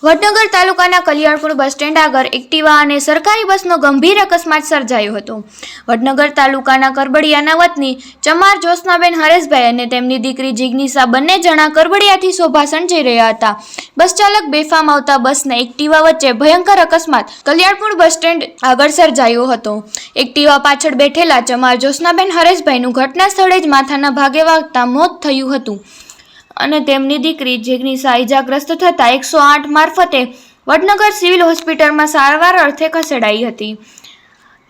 વડનગર તાલુકાના Kalyanpur bus stand આગળ Activa અને સરકારી બસનો ગંભીર અકસ્માત સર્જાયો હતો। વડનગર તાલુકાના કરબડિયાના વતની ચમાર જ્યોત્સનાબેન હરેશભાઈ અને તેમની દીકરી જિગ્નીસા બંને જણા કરબડિયાથી શોભાસણ જઈ રહ્યા હતા। બસ ચાલક બેફામ આવતા બસના એક્ટિવા વચ્ચે ભયંકર અકસ્માત કલ્યાણપુર બસ સ્ટેન્ડ આગળ સર્જાયો હતો। એક્ટિવા પાછળ બેઠેલા ચમાર જ્યોત્સનાબેન હરેશભાઈનું ઘટના સ્થળે જ માથાના ભાગે વાગતા મોત થયું હતું અને તેમની દીકરી જિગ્નીસા ઇજાગ્રસ્ત થતા 108 મારફતે વડનગર સિવિલ હોસ્પિટલમાં સારવાર અર્થે ખસેડાઈ હતી।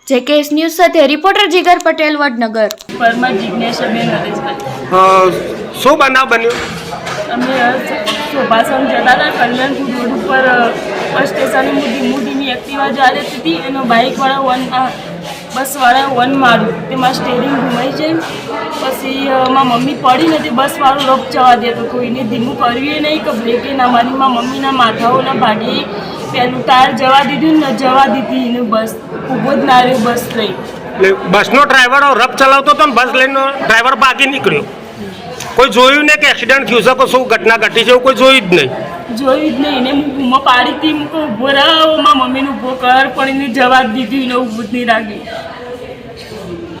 જેકેએસ ન્યૂઝ સાથે રિપોર્ટર જીગર પટેલ, વડનગર। પરમાર જિગ્નેશાબેન હરેશભાઈ। શું બનાવ બન્યો? અમે શોભાસણ જતા હતા કલ્યાણપુર રોડ ઉપર બસ સ્ટેશન મોદીની એક્ટિવા जा रही थी એનો બાઇકવાળા બસવાળા વન માર્યું, તેમાં સ્ટેરિંગ ઘુમાઈ જાય। પછી મારી મમ્મી પડી નથી, બસવાળું રોક જવા દેતો હતો, એને ધીમું કર્યું નહીં કે બ્રેકે ના મારી મારી મમ્મીના માથાઓના ભાગે પેલું ટાયર જવા દીધું ને જવા દીધી એને બસ ઊભો જ ના રહ્યો બસ લઈ। એટલે બસનો ડ્રાઈવર રફ ચલાવતો હતો ને બસ લઈને ડ્રાઈવર ભાગી નીકળ્યો। કોઈ જોયું નહીં કે એક્સિડન્ટ થયું છે કે શું ઘટના ઘટી છે એવું કોઈ જોયું જ નહીં? એને હું ઊભો પાડી હતી, હું ઊભો રહ્યો, મારી મમ્મીને ઊભો કર, પણ એને જવા જ દીધું, એને ઊભું જ નહીં રાખ્યું।